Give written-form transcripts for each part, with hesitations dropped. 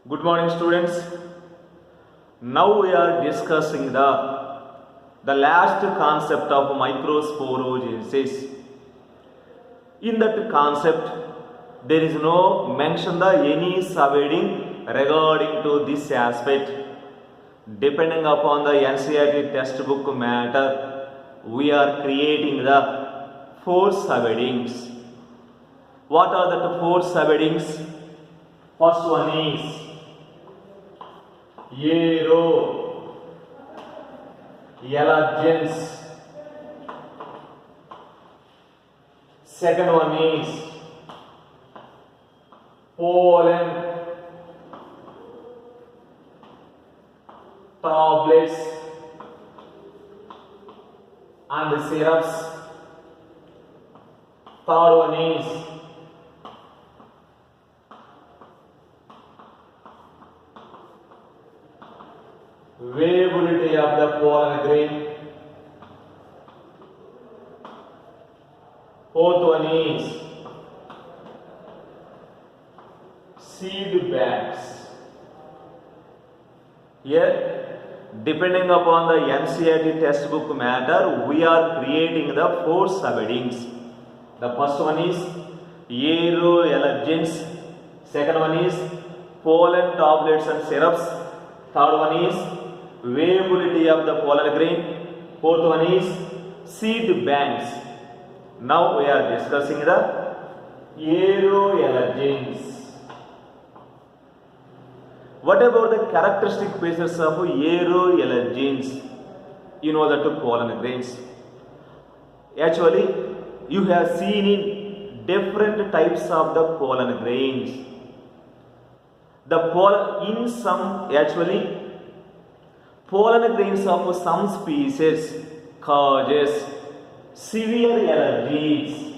Good morning, students. Now we are discussing the last concept of microsporogenesis. In that concept, there is no mention the any subheading regarding to this aspect. Depending upon the NCERT textbook matter, we are creating the 4 subheadings. What are the 4 subheadings? First one is Aero elegance. Second one is pollen tablets and syrups. Third one is variability of the pollen grain. Fourth one is seed bags. Here, depending upon the NCERT textbook matter, we are creating the 4 subheadings. The first one is aeroallergens. Second one is pollen tablets and syrups. Third one is variability of the pollen grain. Fourth one is seed banks. Now we are discussing the aeroallergens. What about the characteristic features of aeroallergens in order to pollen grains? Actually, you have seen in different types of the pollen grains. The pollen in some pollen grains of some species causes severe allergies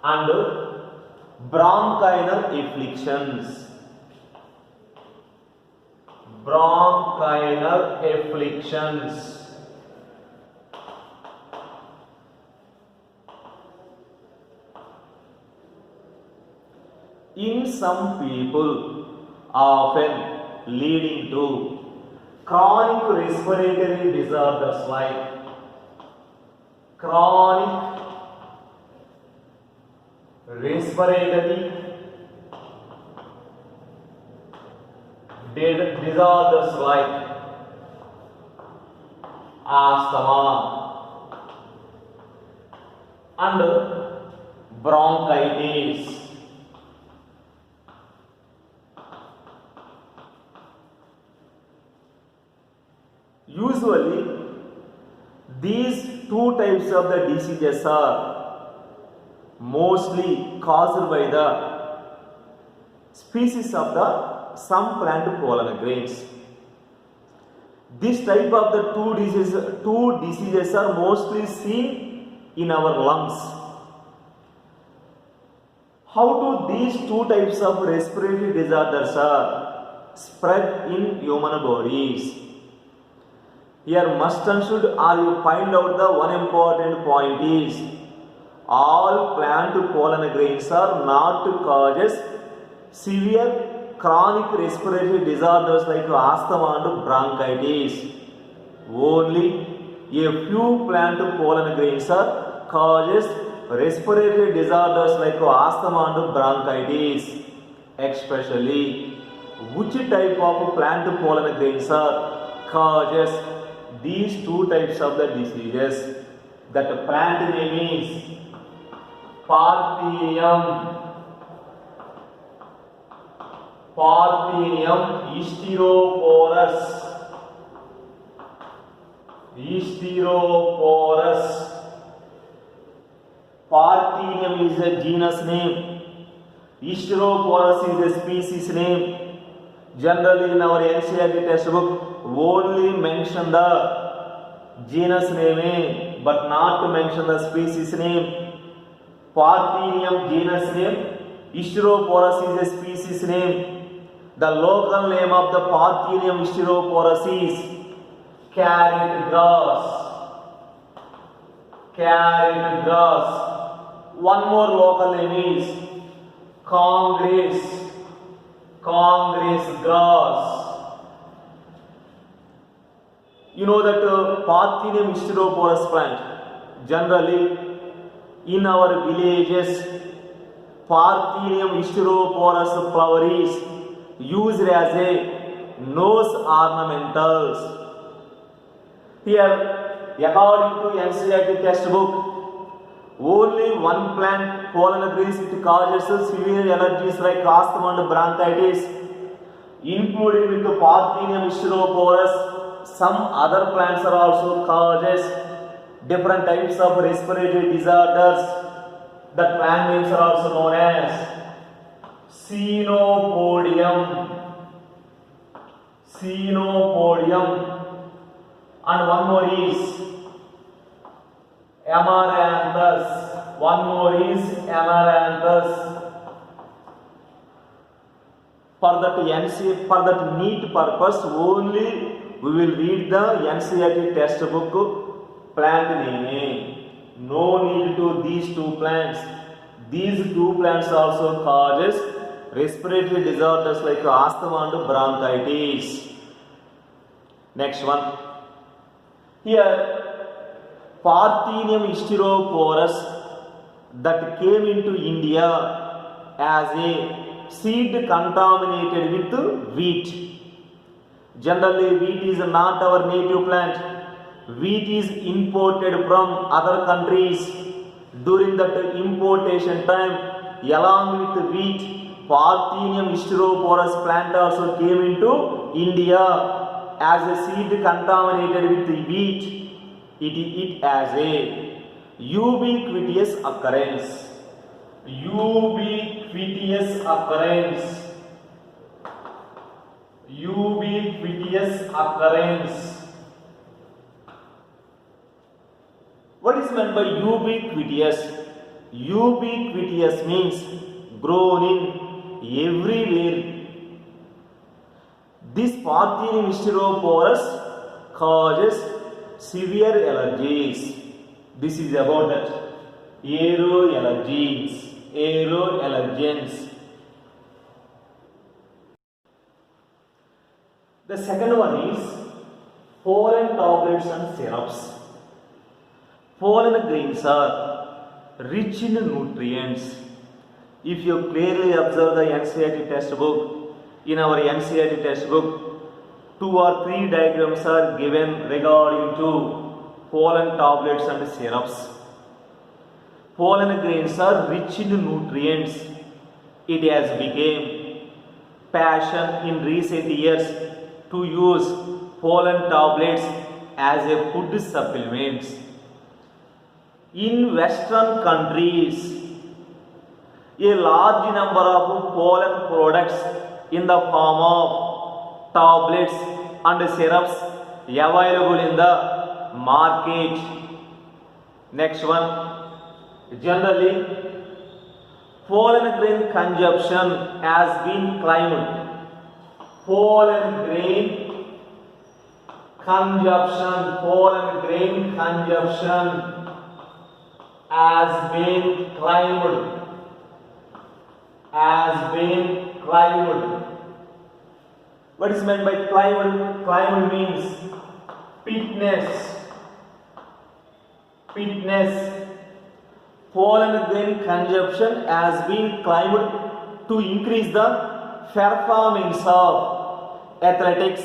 and bronchial afflictions. In some people, often leading to chronic respiratory disorders like chronic respiratory disorders like asthma and bronchitis. Usually, these 2 types of the diseases are mostly caused by the species of the some plant pollen grains. This type of the two diseases are mostly seen in our lungs. How do these 2 types of respiratory disorders are spread in human bodies? Here must and should you find out the one important point is all plant pollen grains are not causes severe chronic respiratory disorders like asthma and bronchitis. Only a few plant pollen grains are causes respiratory disorders like asthma and bronchitis. Especially which type of plant pollen grains are causes these 2 types of the diseases? That plant name is Parthenium hysteroporus. Parthenium is a genus name. Hysteroporus is a species name. Generally in our NCERT textbook only mention the genus name but not to mention the species name. Parthenium genus name, Hysteroporus is a species name. The local name of the Parthenium hysteroporus is carrot grass. One more local name is Congress. Congress grass. You know that Parthenium hysteroporus plant. Generally, in our villages, Parthenium hysteroporus flower is used as a nose ornamentals. Here, according to NCERT textbook, only one plant pollen greens it causes severe allergies like asthma and bronchitis, including with the Parthenium hysteroporus. Some other plants are also causes different types of respiratory disorders. The plant names are also known as Chenopodium, and one more is Amaranthus. For that neat purpose, only we will read the NCERT textbook plant name. No need to these two plants. These two plants also causes respiratory disorders like asthma and bronchitis. Next one. Here, Parthenium hysteroporus that came into India as a seed contaminated with wheat. Generally, wheat is not our native plant. Wheat is imported from other countries. During that importation time, along with wheat, Parthenium hysteroporus plant also came into India as a seed contaminated with wheat. It as a ubiquitous occurrence. What is meant by ubiquitous? Ubiquitous means grown in everywhere. This Parthenium hysteroporus causes severe allergies. This is about that aeroallergens. The second one is pollen tablets and syrups. Pollen grains are rich in nutrients. If you clearly observe the NCERT textbook, in our NCERT textbook, 2 or 3 diagrams are given regarding to pollen tablets and syrups. Pollen grains are rich in nutrients. It has become fashion in recent years to use pollen tablets as a food supplement. In Western countries, a large number of pollen products in the form of tablets and syrups available in the market. Next one. Generally, pollen grain consumption has been climbed. Pollen grain consumption has been climbed. What is meant by climbed? Climbed means fitness. Pollen grain consumption has been climbed to increase the performance of athletics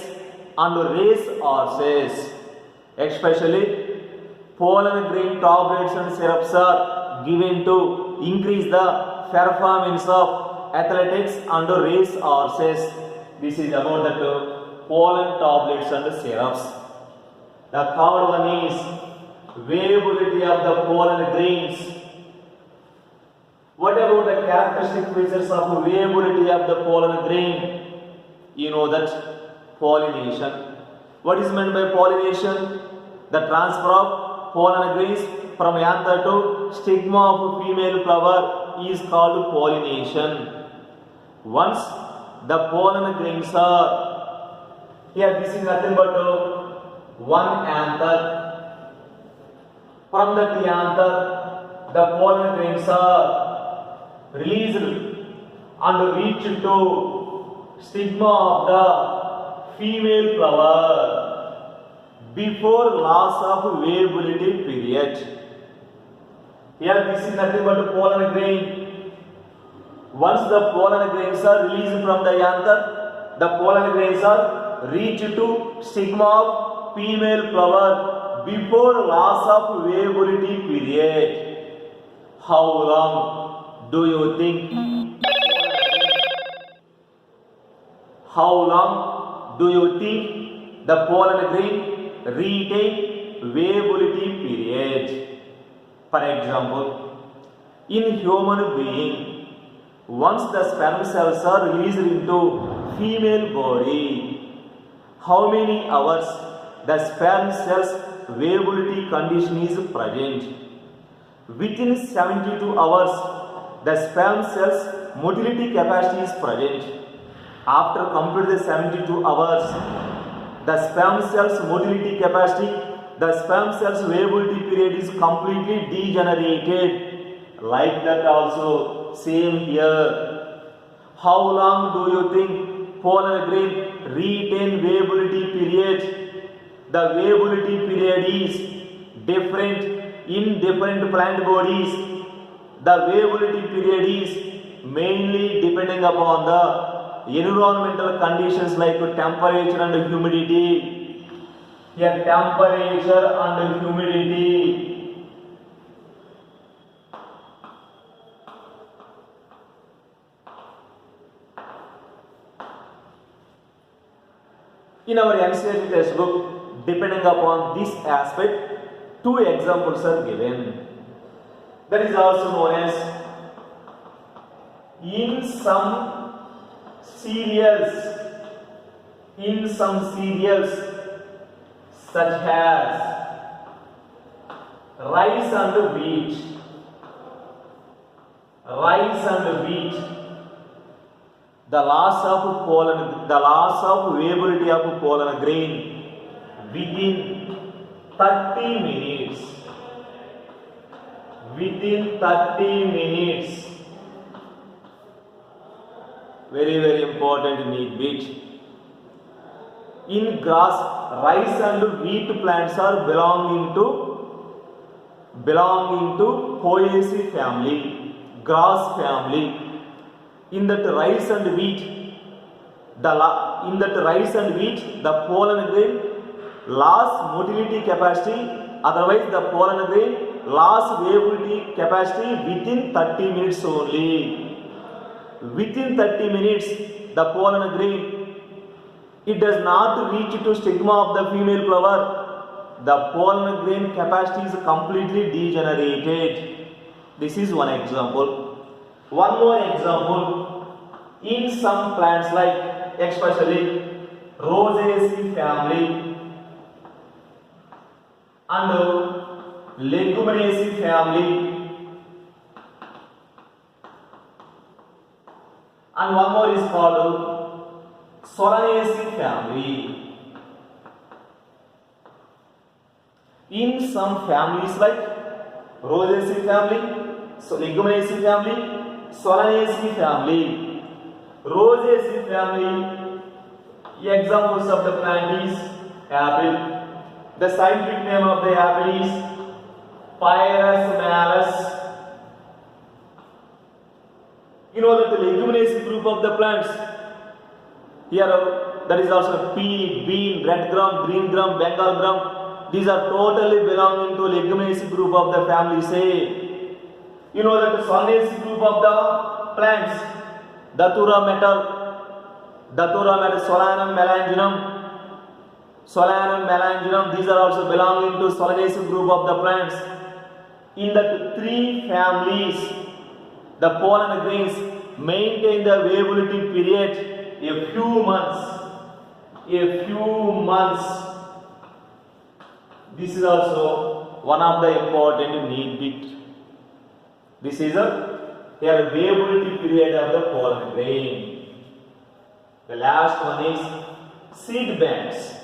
and race horses. Especially, pollen grain tablets and syrups are given to increase the performance of athletics and race horses. This is about the pollen tablets and syrups. The third one is variability of the pollen grains. What about the characteristic features of variability of the pollen grain? You know that pollination. What is meant by pollination? The transfer of pollen grains from anther to stigma of female flower is called pollination. Once the pollen grains are here, this is nothing but one anther. From that anther, the pollen grains are released and reach to stigma of the female flower before loss of viability period. Here this is nothing but pollen grain. Once the pollen grains are released from the anther, the pollen grains are reached to stigma of female flower before loss of viability period. How long do you think? How long do you think the pollen grain retain viability period? For example, in human being, once the sperm cells are released into female body, how many hours the sperm cells viability condition is present? Within 72 hours, the sperm cells motility capacity is present. After completed 72 hours, the sperm cells motility capacity, the sperm cells viability period is completely degenerated. Like that also, same here. How long do you think pollen grain retain viability period? The viability period is different in different plant bodies. The viability period is mainly depending upon the environmental conditions like temperature and humidity. Here temperature and humidity. In our NCERT textbook, depending upon this aspect, two examples are given. That is also known as in some cereals such as rice and wheat, the loss of viability of pollen grain within 30 minutes. Very, very important need bit. In grass, rice and wheat plants are belonging to Poaceae family, grass family. In that rice and wheat, the pollen grain loss motility capacity, otherwise the pollen grain loss viability capacity within 30 minutes only. Within 30 minutes, the pollen grain, it does not reach to stigma of the female flower. The pollen grain capacity is completely degenerated. This is one example. One more example, in some plants like especially Rosaceae family and Leguminaceae family, and one more is called Solanaceae family. In some families like Rosaceae family, Leguminaceae family, Solanaceae family. Rosaceae family, examples of the plant is apple. The scientific name of the apple is Pyrus malus. You know that the Leguminaceae group of the plants, here that is also pea, bean, red gram, green gram, Bengal gram. These are totally belonging to Leguminaceae group of the family. Say, you know that the Solanaceae group of the plants, Datura metal, Solanum melanginum, these are also belonging to Solanaceae group of the plants. In the three families, the pollen grains maintain the viability period a few months. This is also one of the important need bit. This is a viability period of the pollen grain. The last one is seed banks.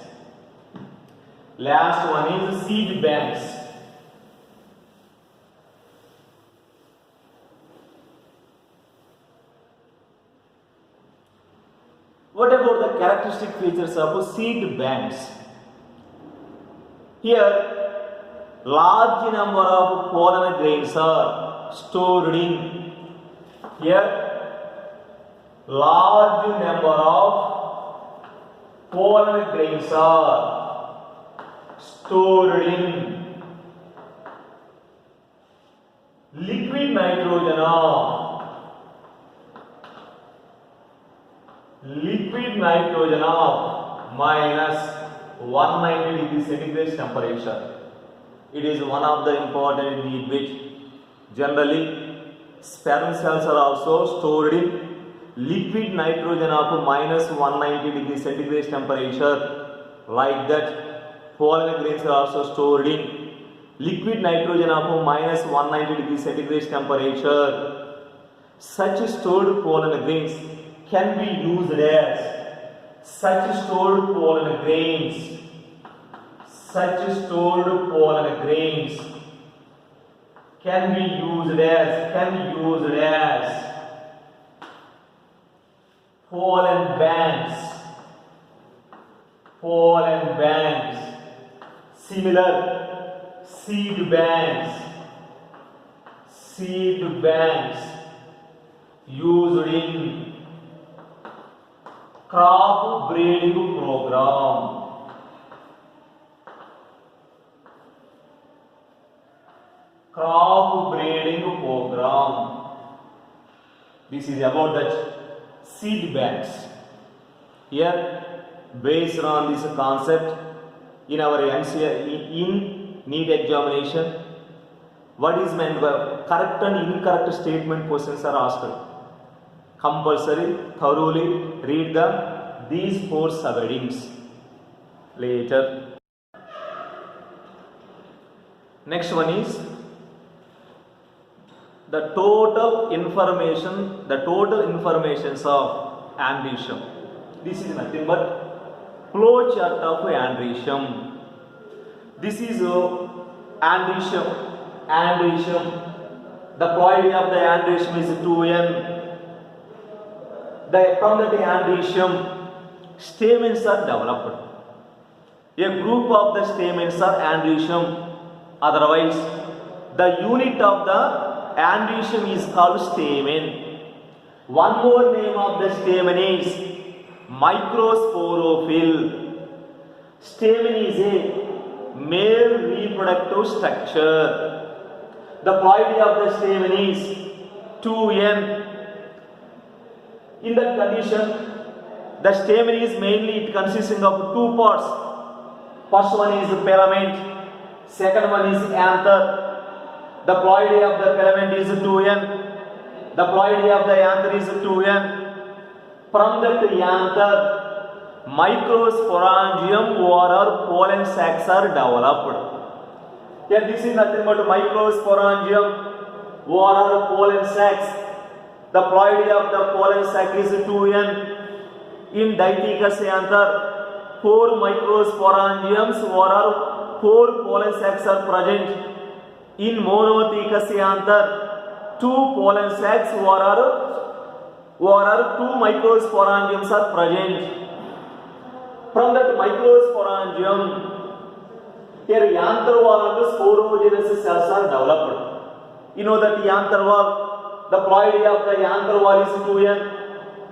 What about the characteristic features of seed banks? Here, large number of pollen grains are stored in. Here, large number of pollen grains are stored in. Liquid nitrogen of minus 190 degree centigrade temperature. It is one of the important need which generally sperm cells are also stored in liquid nitrogen of minus 190 degree centigrade temperature. Like that, pollen grains are also stored in liquid nitrogen of minus 190 degree centigrade temperature. Such stored pollen grains can be used as such stored pollen grains can be used as pollen banks. Similar seed banks used in crop breeding program. This is about that seed banks. Here, based on this concept, in our in NEET examination, what is meant by correct and incorrect statement questions are asked. Compulsory, thoroughly read these 4 subheadings later. Next one is the total informations of androecium. This is nothing but flow chart of androecium. This is androecium. The ploidy of the androecium is 2n. From the androecium, stamens are developed. A group of the stamens are androecium. Otherwise, the unit of the androecium is called stamen. One more name of the stamen is microsporophyll. Stamen is a male reproductive structure. The ploidy of the stamen is 2n. In that condition, the stamen is mainly consisting of 2 parts. First one is filament, second one is anther. The ploidy of the filament is 2n. The ploidy of the anther is 2n. From that anther, microsporangium or pollen sacs are developed. Here this is nothing but microsporangium or pollen sacs. The ploidy of the pollen sac is 2n. In Dithecus anther, 4 microsporangiums or 4 pollen sacs are present. In Monothecus anther, 2 pollen sacs or 2 microsporangiums are present. From that microsporangium, here anther wall and sporogenous cells are developed. You know that the anther wall, the ploidy of the anther wall is 2n.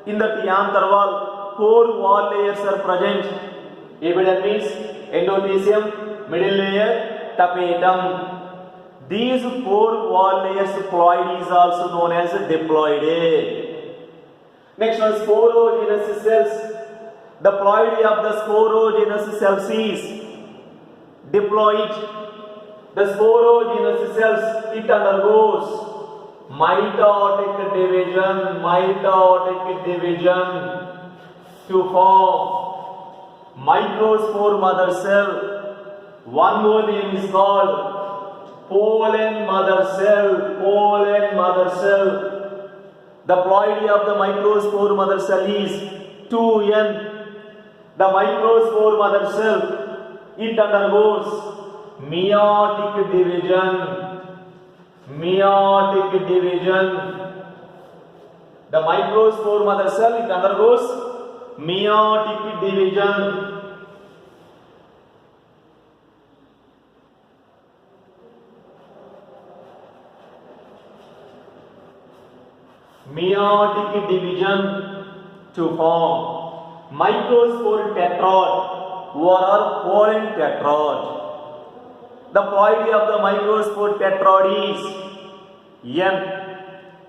In that anther wall, 4 wall layers are present. Epidermis, endothecium, middle layer, tapetum. These 4 wall layers ploidy is also known as diploidy. Next one, sporogenous cells. The ploidy of the sporogenous cells is diploid. The sporogenous cells, it undergoes mitotic division to form microspore mother cell. One more name is called pollen mother cell. The ploidy of the microspore mother cell is 2n. The microspore mother cell, it undergoes meiotic division. The microspore mother cell, it undergoes meiotic division. Meiotic division to form microspore tetrad or pollen tetrad. The ploidy of the microspore tetrad is N.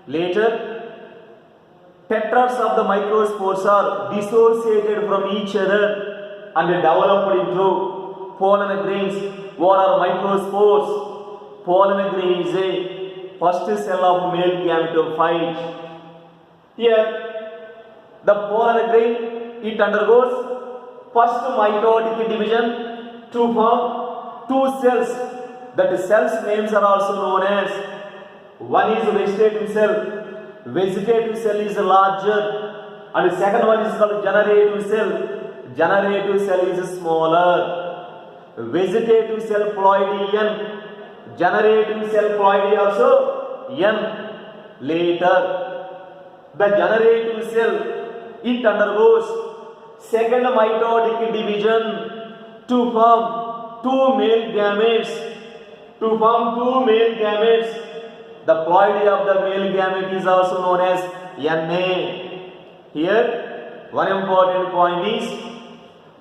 Later, tetrads of the microspores are dissociated from each other and developed into pollen grains or are microspores. Pollen grain is a first cell of male gametophyte. Here, the pollen grain, it undergoes first mitotic division to form two cells. That cells names are also known as, one is vegetative cell. Vegetative cell is larger, and the second one is called generative cell. Generative cell is smaller. Vegetative cell ploidy N, generative cell ploidy also N. Later, the generative cell, it undergoes second mitotic division to form two male gametes. To form two male gametes, the ploidy of the male gamete is also known as Na. Here, one important point is,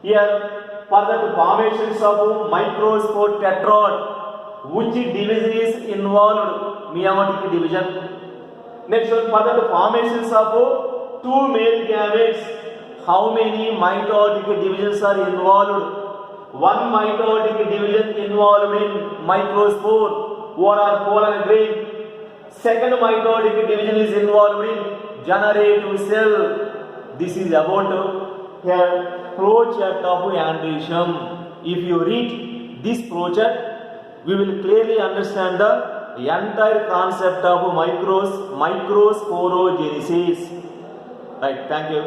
here for the formations of microspore tetrad, which division is involved? Meiotic division. Next one, for the formations of two male gametes, how many mitotic divisions are involved? One mitotic division involved in microspore or pollen grain. Second mitotic division is involved in generative cell. This is about here flow chart of androecium. If you read this flow chart, we will clearly understand the entire concept of microsporogenesis. Right, thank you.